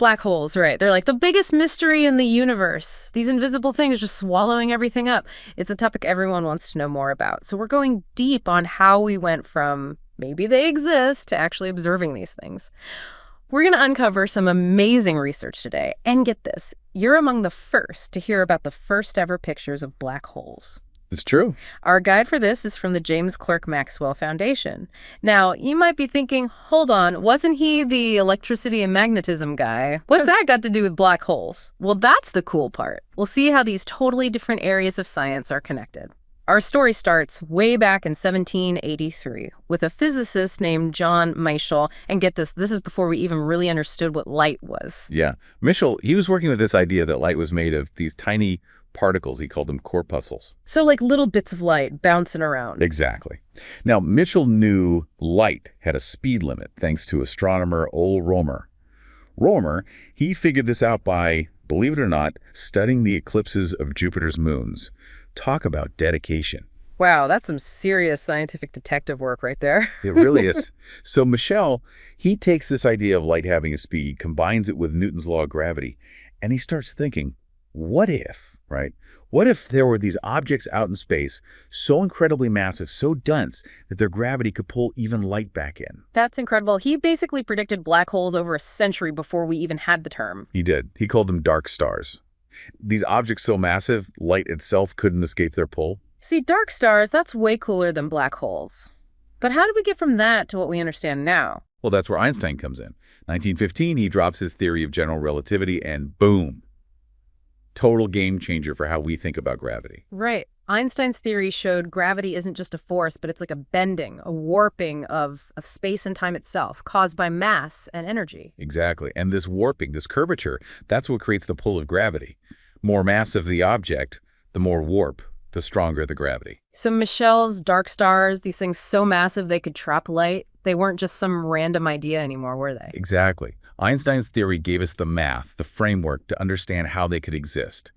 Black holes, right. They're like the biggest mystery in the universe. These invisible things just swallowing everything up. It's a topic everyone wants to know more about. So we're going deep on how we went from maybe they exist to actually observing these things. We're going to uncover some amazing research today. And get this, you're among the first to hear about the first ever pictures of black holes. It's true. Our guide for this is from the James Clerk Maxwell Foundation. Now, you might be thinking, hold on, wasn't he the electricity and magnetism guy? What's that got to do with black holes? Well, that's the cool part. We'll see how these totally different areas of science are connected. Our story starts way back in 1783 with a physicist named John Michell. And get this is before we even really understood what light was. Yeah. Michell, he was working with this idea that light was made of these tiny particles. He called them corpuscles. So like little bits of light bouncing around. Exactly. Now, Michell knew light had a speed limit thanks to astronomer Ole Romer. Romer, he figured this out by, believe it or not, studying the eclipses of Jupiter's moons. Talk about dedication. Wow, that's some serious scientific detective work right there. It really is. So Michell, he takes this idea of light having a speed, combines it with Newton's law of gravity, and he starts thinking, what if, right? What if there were these objects out in space so incredibly massive, so dense, that their gravity could pull even light back in? That's incredible. He basically predicted black holes over a century before we even had the term. He did. He called them dark stars. These objects so massive, light itself couldn't escape their pull. See, dark stars, that's way cooler than black holes. But how did we get from that to what we understand now? Well, that's where Einstein comes in. 1915, he drops his theory of general relativity, and boom. Total game changer for how we think about gravity. Right. Einstein's theory showed gravity isn't just a force, but it's like a bending, a warping of space and time itself, caused by mass and energy. Exactly. And this warping, this curvature, that's what creates the pull of gravity. More mass of the object, the more warp, the stronger the gravity. So Michel's dark stars, these things so massive they could trap light, they weren't just some random idea anymore, were they? Exactly. Einstein's theory gave us the math, the framework to understand how they could exist.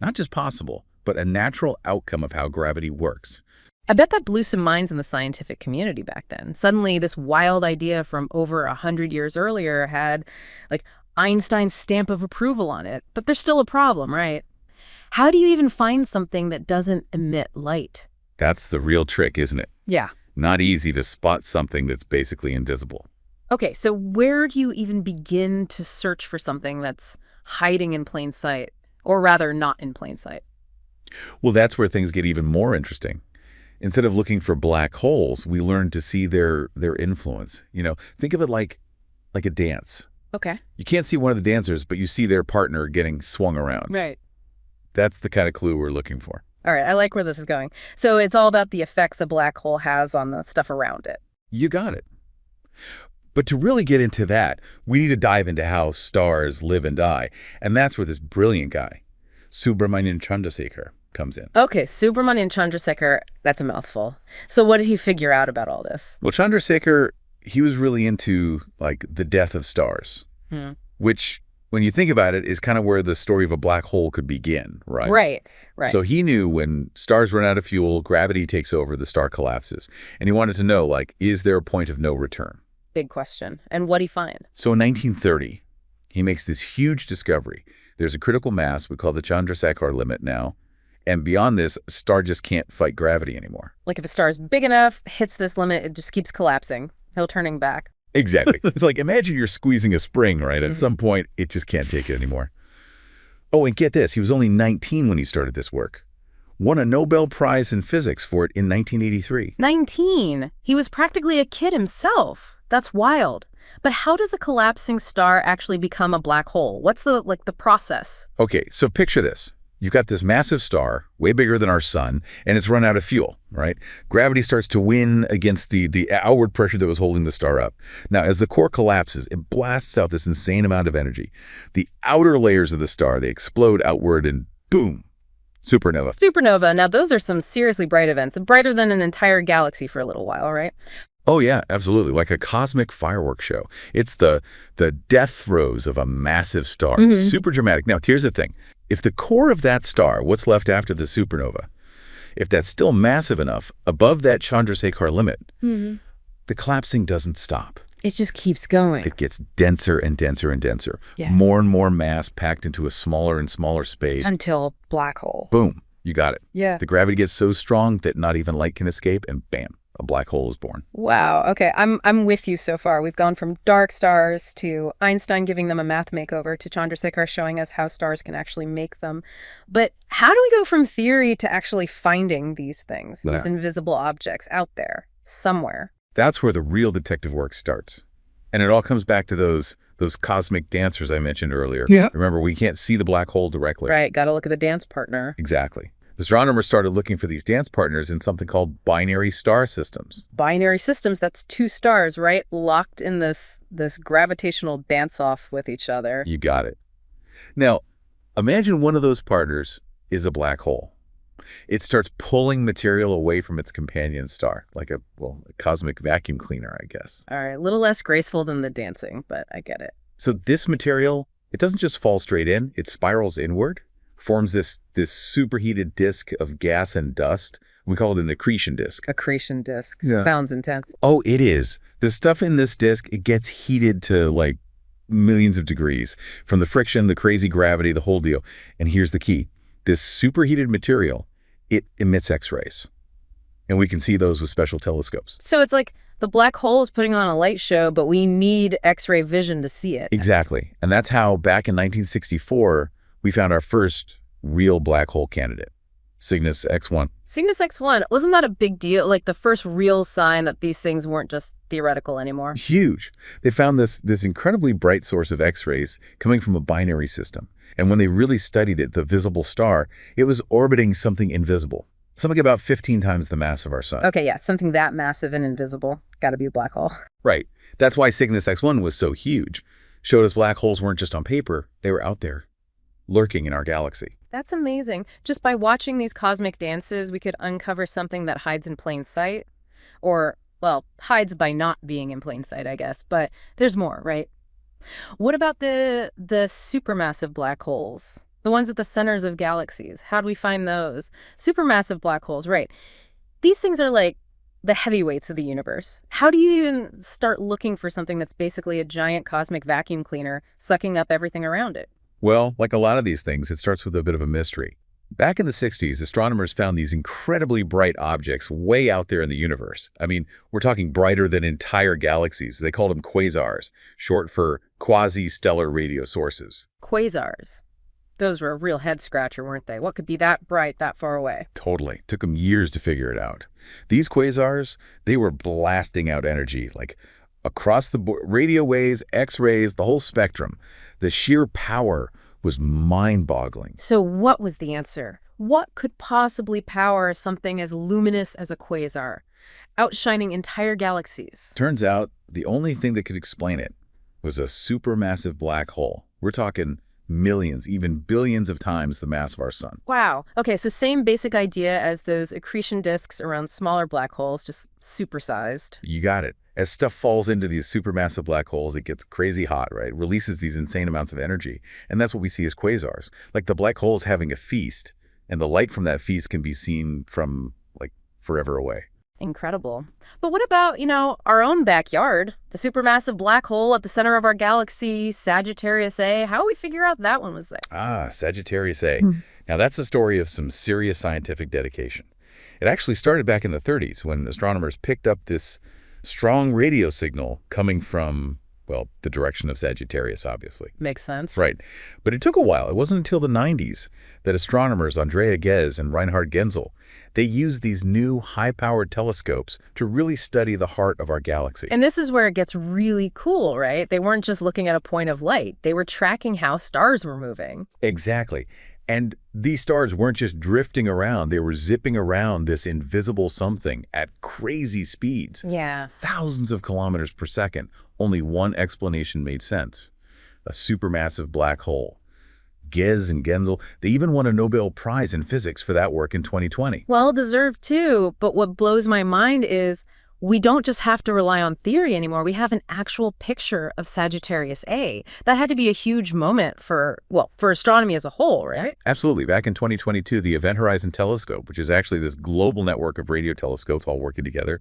Not just possible, but a natural outcome of how gravity works. I bet that blew some minds in the scientific community back then. Suddenly, this wild idea from over 100 years earlier had, like, Einstein's stamp of approval on it. But there's still a problem, right? How do you even find something that doesn't emit light? That's the real trick, isn't it? Yeah. Not easy to spot something that's basically invisible. Okay, so where do you even begin to search for something that's hiding in plain sight? Or rather, not in plain sight? Well, that's where things get even more interesting. Instead of looking for black holes, we learn to see their influence. You know, think of it like a dance. Okay. You can't see one of the dancers, but you see their partner getting swung around. Right. That's the kind of clue we're looking for. All right, I like where this is going. So it's all about the effects a black hole has on the stuff around it. You got it. But to really get into that, we need to dive into how stars live and die. And that's where this brilliant guy, Subramanian Chandrasekhar, comes in. Okay, Subramanian Chandrasekhar, that's a mouthful. So what did he figure out about all this? Well, Chandrasekhar, he was really into, like, the death of stars, which, when you think about it, is kind of where the story of a black hole could begin, right? Right. So he knew when stars run out of fuel, gravity takes over, the star collapses. And he wanted to know, like, is there a point of no return? Big question. And what'd he find? So in 1930, he makes this huge discovery. There's a critical mass we call the Chandrasekhar limit now. And beyond this, a star just can't fight gravity anymore. Like if a star is big enough, hits this limit, it just keeps collapsing. No turning back. Exactly. It's like, imagine you're squeezing a spring, right? At some point, it just can't take it anymore. Oh, and get this. He was only 19 when he started this work. Won a Nobel Prize in physics for it in 1983. 19? He was practically a kid himself. That's wild. But how does a collapsing star actually become a black hole? What's the process? Okay, so picture this. You've got this massive star, way bigger than our sun, and it's run out of fuel, right? Gravity starts to win against the outward pressure that was holding the star up. Now, as the core collapses, it blasts out this insane amount of energy. The outer layers of the star, they explode outward and boom, supernova. Supernova. Now, those are some seriously bright events, brighter than an entire galaxy for a little while, right? Oh, yeah, absolutely. Like a cosmic fireworks show. It's the death throes of a massive star. Super dramatic. Now, here's the thing. If the core of that star, what's left after the supernova, if that's still massive enough above that Chandrasekhar limit, the collapsing doesn't stop. It just keeps going. It gets denser and denser and denser. Yeah. More and more mass packed into a smaller and smaller space. Until black hole. Boom. You got it. Yeah. The gravity gets so strong that not even light can escape, and bam, a black hole is born. Wow. Okay, I'm with you so far. We've gone from dark stars to Einstein giving them a math makeover to Chandrasekhar showing us how stars can actually make them. But how do we go from theory to actually finding these things, these invisible objects out there somewhere? That's where the real detective work starts. And it all comes back to those cosmic dancers I mentioned earlier. Yeah. Remember, we can't see the black hole directly. Right, got to look at the dance partner. Exactly. The astronomers started looking for these dance partners in something called binary star systems. Binary systems, that's two stars, right? Locked in this gravitational dance-off with each other. You got it. Now, imagine one of those partners is a black hole. It starts pulling material away from its companion star, like a cosmic vacuum cleaner, I guess. All right, a little less graceful than the dancing, but I get it. So this material, it doesn't just fall straight in, it spirals inward, forms this superheated disk of gas and dust. We call it an accretion disk. Accretion disk. Yeah. Sounds intense. Oh, it is. The stuff in this disk, it gets heated to like millions of degrees from the friction, the crazy gravity, the whole deal. And here's the key. This superheated material, it emits X-rays. And we can see those with special telescopes. So it's like the black hole is putting on a light show, but we need X-ray vision to see it. Exactly. And that's how back in 1964, we found our first real black hole candidate, Cygnus X1. Cygnus X1, wasn't that a big deal? Like the first real sign that these things weren't just theoretical anymore? Huge. They found this incredibly bright source of X-rays coming from a binary system. And when they really studied it, the visible star, it was orbiting something invisible, something about 15 times the mass of our sun. Okay, yeah, something that massive and invisible. Got to be a black hole. Right. That's why Cygnus X1 was so huge. Showed us black holes weren't just on paper, they were out there, lurking in our galaxy. That's amazing. Just by watching these cosmic dances, we could uncover something that hides in plain sight. Or, well, hides by not being in plain sight, I guess. But there's more, right? What about the supermassive black holes? The ones at the centers of galaxies. How do we find those? Supermassive black holes, right. These things are like the heavyweights of the universe. How do you even start looking for something that's basically a giant cosmic vacuum cleaner sucking up everything around it? Well, like a lot of these things, it starts with a bit of a mystery. Back in the 60s, astronomers found these incredibly bright objects way out there in the universe. I mean, we're talking brighter than entire galaxies. They called them quasars, short for quasi-stellar radio sources. Quasars. Those were a real head-scratcher, weren't they? What could be that bright that far away? Totally. Took them years to figure it out. These quasars, they were blasting out energy, like across the board, radio waves, X-rays, the whole spectrum. The sheer power was mind-boggling. So what was the answer? What could possibly power something as luminous as a quasar, outshining entire galaxies? Turns out the only thing that could explain it was a supermassive black hole. We're talking millions, even billions of times the mass of our sun. Wow. Okay, so same basic idea as those accretion disks around smaller black holes, just supersized. You got it. As stuff falls into these supermassive black holes, it gets crazy hot, right? Releases these insane amounts of energy. And that's what we see as quasars. Like the black hole's having a feast, and the light from that feast can be seen from, like, forever away. Incredible. But what about, our own backyard? The supermassive black hole at the center of our galaxy, Sagittarius A. How do we figure out that one was there? Ah, Sagittarius A. Now, that's the story of some serious scientific dedication. It actually started back in the 30s when astronomers picked up this strong radio signal coming from, well, the direction of Sagittarius, obviously. Makes sense. Right. But it took a while. It wasn't until the 90s that astronomers Andrea Ghez and Reinhard Genzel, they used these new high-powered telescopes to really study the heart of our galaxy. And this is where it gets really cool, right? They weren't just looking at a point of light. They were tracking how stars were moving. Exactly. And these stars weren't just drifting around. They were zipping around this invisible something at crazy speeds. Yeah. Thousands of kilometers per second. Only one explanation made sense. A supermassive black hole. Ghez and Genzel, they even won a Nobel Prize in physics for that work in 2020. Well deserved too. But what blows my mind is we don't just have to rely on theory anymore. We have an actual picture of Sagittarius A. That had to be a huge moment for astronomy as a whole, right? Absolutely. Back in 2022, the Event Horizon Telescope, which is actually this global network of radio telescopes all working together,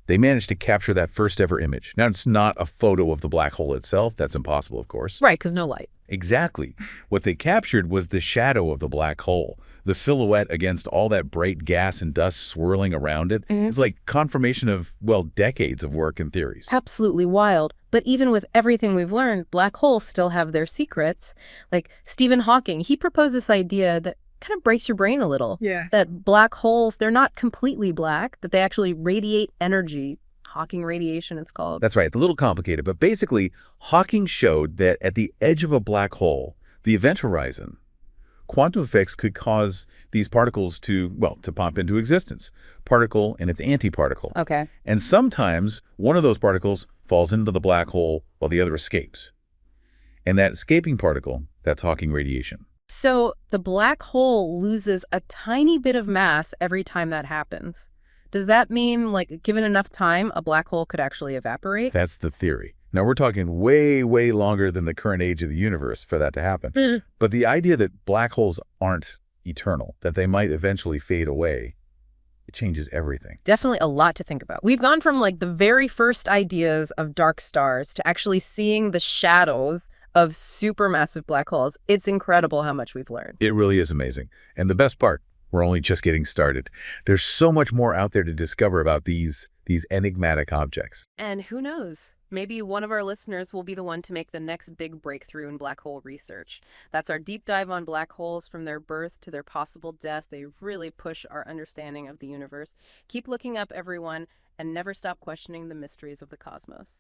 They managed to capture that first ever image. Now, it's not a photo of the black hole itself. That's impossible, of course. Right, because no light. Exactly. What they captured was the shadow of the black hole, the silhouette against all that bright gas and dust swirling around it. It's like confirmation of, well, decades of work and theories. Absolutely wild. But even with everything we've learned, black holes still have their secrets. Like Stephen Hawking, he proposed this idea that kind of breaks your brain a little. Yeah. That black holes, they're not completely black, that they actually radiate energy. Hawking radiation, it's called. That's right. It's a little complicated, but basically, Hawking showed that at the edge of a black hole, the event horizon, quantum effects could cause these particles to, well, to pop into existence. Particle and its antiparticle. Okay. And sometimes one of those particles falls into the black hole while the other escapes. And that escaping particle, that's Hawking radiation. So the black hole loses a tiny bit of mass every time that happens. Does that mean, like, given enough time, a black hole could actually evaporate? That's the theory. Now, we're talking way, way longer than the current age of the universe for that to happen. But the idea that black holes aren't eternal, that they might eventually fade away, it changes everything. Definitely a lot to think about. We've gone from, like, the very first ideas of dark stars to actually seeing the shadows of supermassive black holes. It's incredible how much we've learned. It really is amazing. And the best part, we're only just getting started. There's so much more out there to discover about these enigmatic objects. And who knows? Maybe one of our listeners will be the one to make the next big breakthrough in black hole research. That's our deep dive on black holes from their birth to their possible death. They really push our understanding of the universe. Keep looking up, everyone, and never stop questioning the mysteries of the cosmos.